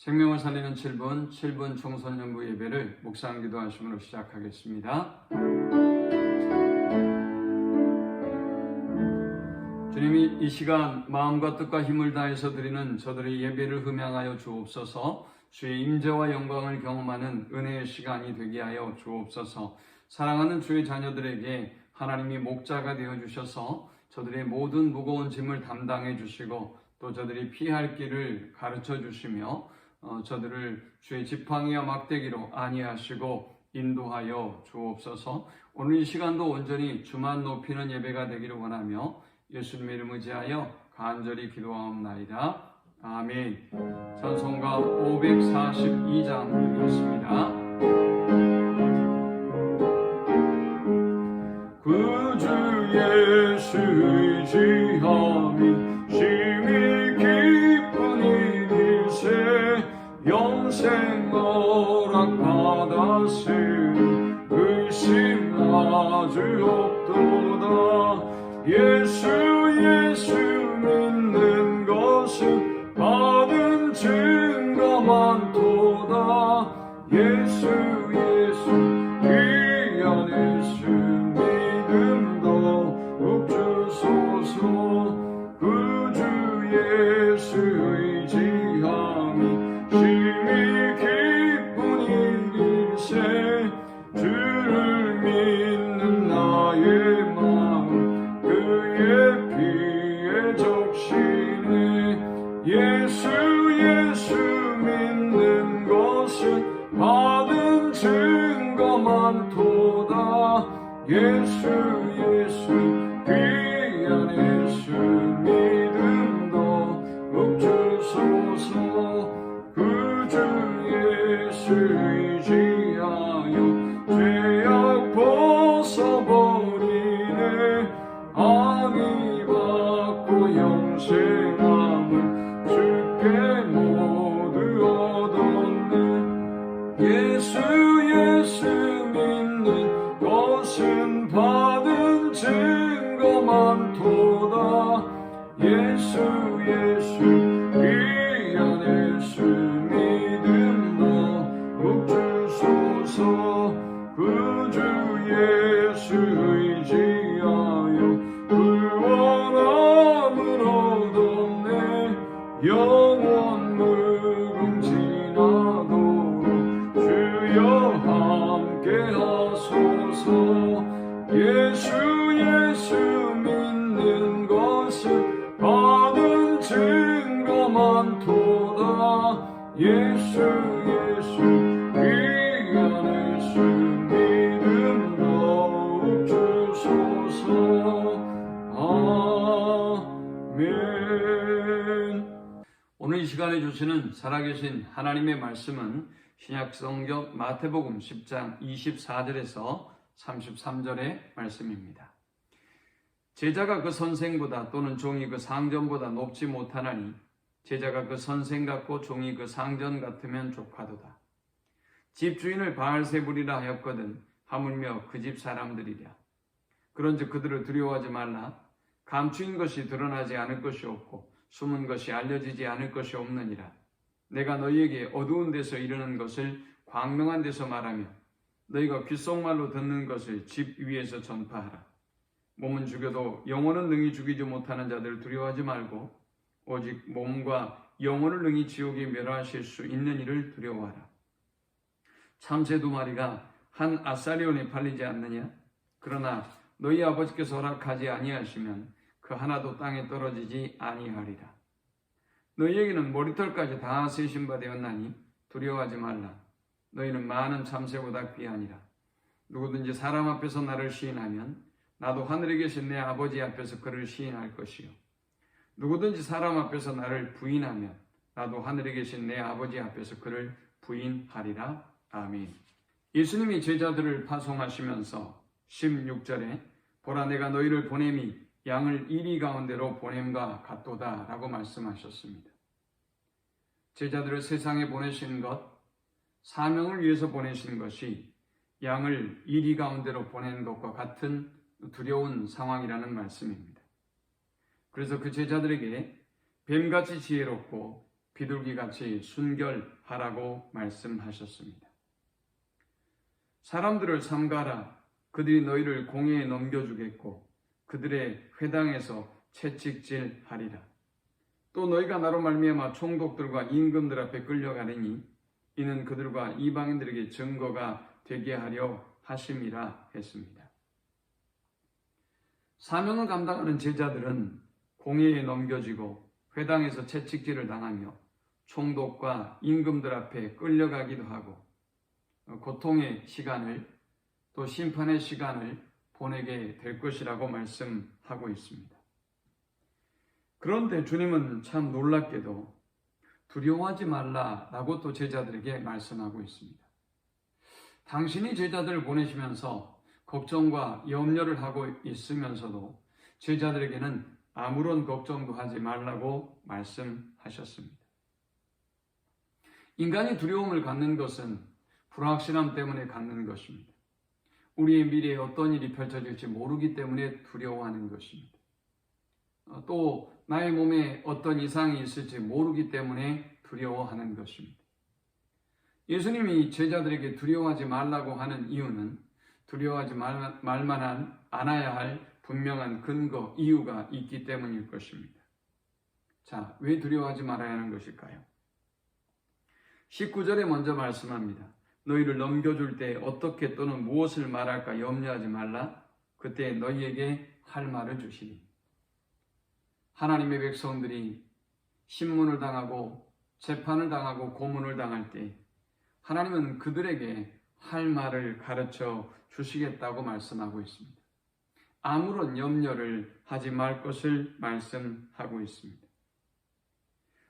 생명을 살리는 7분 청소년부 예배를 묵상 기도하심으로 시작하겠습니다. 주님이 이 시간 마음과 뜻과 힘을 다해서 드리는 저들의 예배를 흠양하여 주옵소서. 주의 임재와 영광을 경험하는 은혜의 시간이 되게 하여 주옵소서. 사랑하는 주의 자녀들에게 하나님이 목자가 되어주셔서 저들의 모든 무거운 짐을 담당해 주시고 또 저들이 피할 길을 가르쳐 주시며 저들을 주의 지팡이와 막대기로 안위하시고 인도하여 주옵소서. 오늘 이 시간도 온전히 주만 높이는 예배가 되기를 원하며 예수님의 이름 의지하여 간절히 기도하옵나이다. 아멘. 찬송가 542장 읽겠습니다. 구주 예수 의지함이 심히 기쁜 일일세 영생 허락받았으니 의심 아주 없도다. 예수 믿는 것은 받은 증거 많도다. 예수 귀한 예수 믿음도 욱주소서. 구주 예수 의지함이 심히 기쁜 일일세 주를 믿는 나의 마음 그의 피에 적시네. 예수 믿는 것은 받은 증거 많도다. 예수 귀한 예수 믿음도 욱주소서. 구주 예수 의지하여 죄악 벗어버리네. 악이 받고 영생함을 주께 모두 얻었네. 예수 믿는 것은 받은 증거 많도다. 예수 귀한 예수 믿음도 욱주소서. 구주 예수 의지하여 구원함을 얻었네. 영원 무궁지나도록 주여 함께 하소서. 예수 믿는 것은 받은 증거 많도다. 예수 귀한 예수 믿음도 욱주소서. 아멘. 오늘 이 시간에 주시는 살아계신 하나님의 말씀은 신약성경 마태복음 10장 24절에서 33절의 말씀입니다. 제자가 그 선생보다 또는 종이 그 상전보다 높지 못하나니 제자가 그 선생 같고 종이 그 상전 같으면 족하도다. 집주인을 바알세불이라 하였거든 하물며 그 집 사람들이랴. 그런즉 그들을 두려워하지 말라. 감추인 것이 드러나지 않을 것이 없고 숨은 것이 알려지지 않을 것이 없느니라. 내가 너희에게 어두운 데서 이르는 것을 광명한 데서 말하며 너희가 귓속말로 듣는 것을 집 위에서 전파하라. 몸은 죽여도 영혼은 능히 죽이지 못하는 자들을 두려워하지 말고 오직 몸과 영혼을 능히 지옥에 멸하실 수 있는 이를 두려워하라. 참새 2마리가 한 아사리온에 팔리지 않느냐? 그러나 너희 아버지께서 허락하지 아니하시면 그 하나도 땅에 떨어지지 아니하리라. 너희에게는 머리털까지 다 세신 바 되었나니 두려워하지 말라. 너희는 많은 참새보다 귀하니라. 누구든지 사람 앞에서 나를 시인하면 나도 하늘에 계신 내 아버지 앞에서 그를 시인할 것이요. 누구든지 사람 앞에서 나를 부인하면 나도 하늘에 계신 내 아버지 앞에서 그를 부인하리라. 아멘. 예수님이 제자들을 파송하시면서 16절에 보라 내가 너희를 보냄이 양을 이리 가운데로 보냄과 같도다 라고 말씀하셨습니다. 제자들을 세상에 보내신 것, 사명을 위해서 보내신 것이 양을 이리 가운데로 보낸 것과 같은 두려운 상황이라는 말씀입니다. 그래서 그 제자들에게 뱀같이 지혜롭고 비둘기같이 순결하라고 말씀하셨습니다. 사람들을 삼가라. 그들이 너희를 공회에 넘겨주겠고 그들의 회당에서 채찍질하리라. 또 너희가 나로 말미암아 총독들과 임금들 앞에 끌려가리니 이는 그들과 이방인들에게 증거가 되게 하려 하심이라 했습니다. 사명을 감당하는 제자들은 공회에 넘겨지고 회당에서 채찍질을 당하며 총독과 임금들 앞에 끌려가기도 하고 고통의 시간을 또 심판의 시간을 보내게 될 것이라고 말씀하고 있습니다. 그런데 주님은 참 놀랍게도 두려워하지 말라라고 또 제자들에게 말씀하고 있습니다. 당신이 제자들을 보내시면서 걱정과 염려를 하고 있으면서도 제자들에게는 아무런 걱정도 하지 말라고 말씀하셨습니다. 인간이 두려움을 갖는 것은 불확실함 때문에 갖는 것입니다. 우리의 미래에 어떤 일이 펼쳐질지 모르기 때문에 두려워하는 것입니다. 또 나의 몸에 어떤 이상이 있을지 모르기 때문에 두려워하는 것입니다. 예수님이 제자들에게 두려워하지 말라고 하는 이유는 두려워하지 말만한 않아야 할 분명한 근거, 이유가 있기 때문일 것입니다. 자, 왜 두려워하지 말아야 하는 것일까요? 19절에 먼저 말씀합니다. 너희를 넘겨줄 때 어떻게 또는 무엇을 말할까 염려하지 말라. 그때 너희에게 할 말을 주시리. 하나님의 백성들이 신문을 당하고 재판을 당하고 고문을 당할 때 하나님은 그들에게 할 말을 가르쳐 주시겠다고 말씀하고 있습니다. 아무런 염려를 하지 말 것을 말씀하고 있습니다.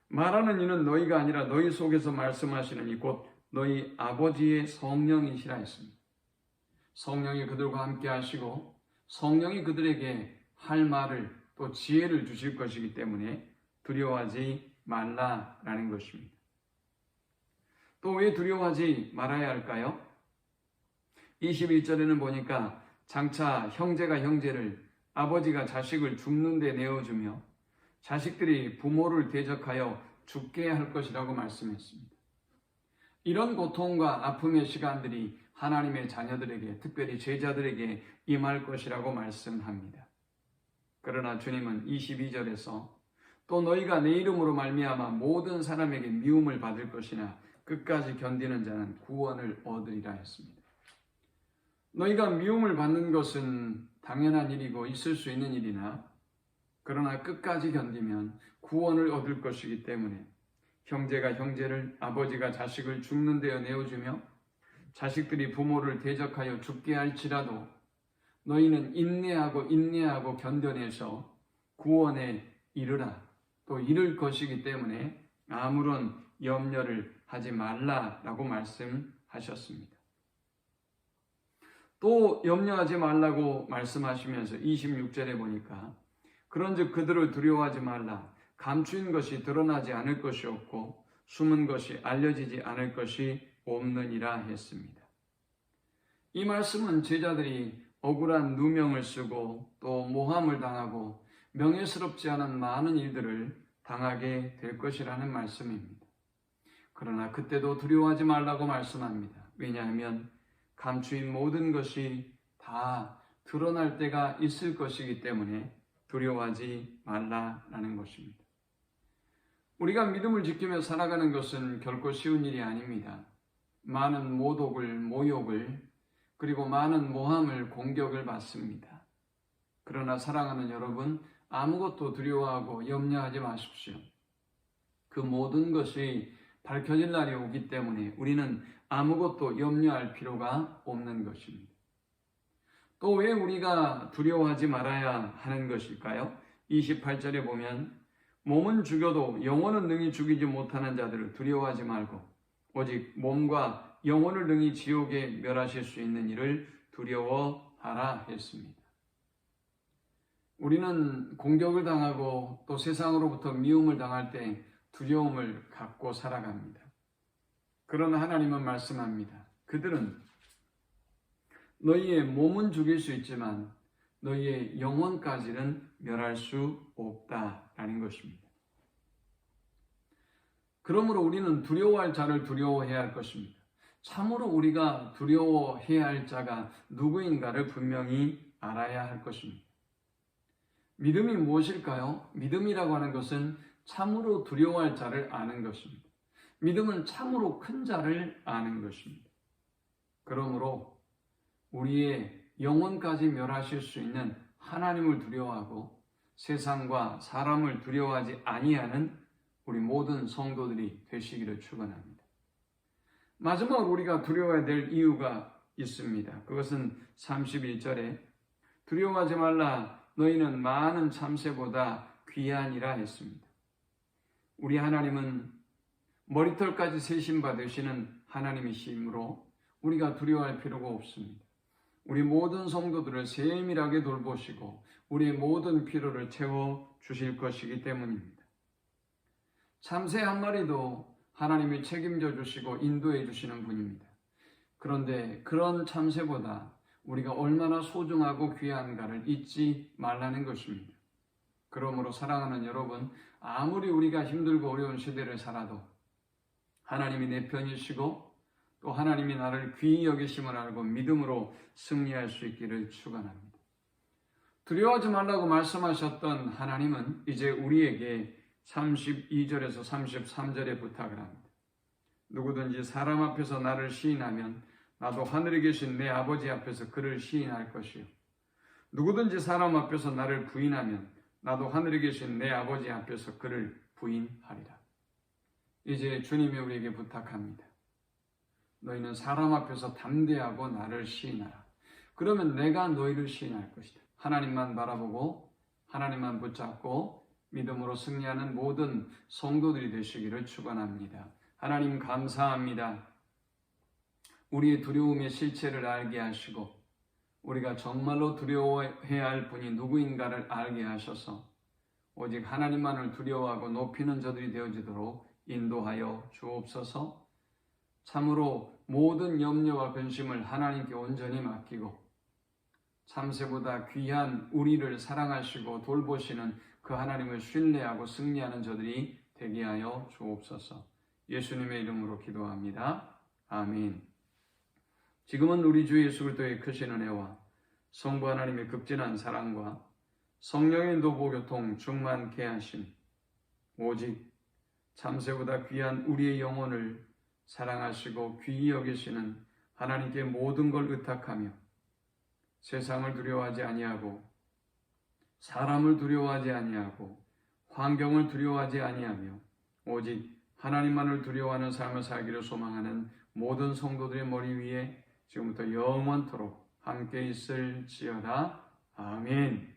말하는 이는 너희가 아니라 너희 속에서 말씀하시는 이 곧 너희 아버지의 성령이시라 했습니다. 성령이 그들과 함께 하시고 성령이 그들에게 할 말을 또 지혜를 주실 것이기 때문에 두려워하지 말라라는 것입니다. 또 왜 두려워하지 말아야 할까요? 21절에는 보니까 장차 형제가 형제를, 아버지가 자식을 죽는 데 내어주며 자식들이 부모를 대적하여 죽게 할 것이라고 말씀했습니다. 이런 고통과 아픔의 시간들이 하나님의 자녀들에게, 특별히 제자들에게 임할 것이라고 말씀합니다. 그러나 주님은 22절에서 또 너희가 내 이름으로 말미암아 모든 사람에게 미움을 받을 것이나 끝까지 견디는 자는 구원을 얻으리라 했습니다. 너희가 미움을 받는 것은 당연한 일이고 있을 수 있는 일이나 그러나 끝까지 견디면 구원을 얻을 것이기 때문에 형제가 형제를, 아버지가 자식을 죽는 데에 내어주며 자식들이 부모를 대적하여 죽게 할지라도 너희는 인내하고 견뎌내서 구원에 이르라, 또 이를 것이기 때문에 아무런 염려를 하지 말라라고 말씀하셨습니다. 또 염려하지 말라고 말씀하시면서 26절에 보니까 그런즉 그들을 두려워하지 말라. 감추인 것이 드러나지 않을 것이 없고 숨은 것이 알려지지 않을 것이 없느니라 했습니다. 이 말씀은 제자들이 억울한 누명을 쓰고 또 모함을 당하고 명예스럽지 않은 많은 일들을 당하게 될 것이라는 말씀입니다. 그러나 그때도 두려워하지 말라고 말씀합니다. 왜냐하면 감추인 모든 것이 다 드러날 때가 있을 것이기 때문에 두려워하지 말라라는 것입니다. 우리가 믿음을 지키며 살아가는 것은 결코 쉬운 일이 아닙니다. 많은 모독을, 모욕을, 그리고 많은 모함을, 공격을 받습니다. 그러나 사랑하는 여러분, 아무것도 두려워하고 염려하지 마십시오. 그 모든 것이 밝혀질 날이 오기 때문에 우리는 아무것도 염려할 필요가 없는 것입니다. 또 왜 우리가 두려워하지 말아야 하는 것일까요? 28절에 보면 몸은 죽여도 영혼은 능히 죽이지 못하는 자들을 두려워하지 말고 오직 몸과 영혼을 능히 지옥에 멸하실 수 있는 이를 두려워하라 했습니다. 우리는 공격을 당하고 또 세상으로부터 미움을 당할 때 두려움을 갖고 살아갑니다. 그러나 하나님은 말씀합니다. 그들은 너희의 몸은 죽일 수 있지만 너희의 영혼까지는 멸할 수 없다라는 것입니다. 그러므로 우리는 두려워할 자를 두려워해야 할 것입니다. 참으로 우리가 두려워해야 할 자가 누구인가를 분명히 알아야 할 것입니다. 믿음이 무엇일까요? 믿음이라고 하는 것은 참으로 두려워할 자를 아는 것입니다. 믿음은 참으로 큰 자를 아는 것입니다. 그러므로 우리의 영혼까지 멸하실 수 있는 하나님을 두려워하고 세상과 사람을 두려워하지 아니하는 우리 모든 성도들이 되시기를 축원합니다. 마지막으로 우리가 두려워해야 될 이유가 있습니다. 그것은 31절에 두려워하지 말라 너희는 많은 참새보다 귀하니라 했습니다. 우리 하나님은 머리털까지 세신 바 되시는 하나님이시므로 우리가 두려워할 필요가 없습니다. 우리 모든 성도들을 세밀하게 돌보시고 우리의 모든 필요를 채워 주실 것이기 때문입니다. 참새 한 마리도 하나님이 책임져 주시고 인도해 주시는 분입니다. 그런데 그런 참새보다 우리가 얼마나 소중하고 귀한가를 잊지 말라는 것입니다. 그러므로 사랑하는 여러분, 아무리 우리가 힘들고 어려운 시대를 살아도 하나님이 내 편이시고 또 하나님이 나를 귀히 여기심을 알고 믿음으로 승리할 수 있기를 축원합니다. 두려워하지 말라고 말씀하셨던 하나님은 이제 우리에게 32절에서 33절에 부탁을 합니다. 누구든지 사람 앞에서 나를 시인하면 나도 하늘에 계신 내 아버지 앞에서 그를 시인할 것이요. 누구든지 사람 앞에서 나를 부인하면 나도 하늘에 계신 내 아버지 앞에서 그를 부인하리라. 이제 주님이 우리에게 부탁합니다. 너희는 사람 앞에서 담대하고 나를 시인하라. 그러면 내가 너희를 시인할 것이다. 하나님만 바라보고 하나님만 붙잡고 믿음으로 승리하는 모든 성도들이 되시기를 축원합니다. 하나님 감사합니다. 우리의 두려움의 실체를 알게 하시고 우리가 정말로 두려워해야 할 분이 누구인가를 알게 하셔서 오직 하나님만을 두려워하고 높이는 저들이 되어지도록 인도하여 주옵소서. 참으로 모든 염려와 근심을 하나님께 온전히 맡기고 참새보다 귀한 우리를 사랑하시고 돌보시는 그 하나님을 신뢰하고 승리하는 저들이 되게 하여 주옵소서. 예수님의 이름으로 기도합니다. 아멘. 지금은 우리 주 예수 그리스도의 크신 은혜와 성부 하나님의 극진한 사랑과 성령의 인도 교통 충만케 하심, 오직 참새보다 귀한 우리의 영혼을 사랑하시고 귀히 여기시는 하나님께 모든 걸 의탁하며 세상을 두려워하지 아니하고 사람을 두려워하지 아니하고 환경을 두려워하지 아니하며 오직 하나님만을 두려워하는 삶을 살기를 소망하는 모든 성도들의 머리 위에 지금부터 영원토록 함께 있을지어다. 아멘.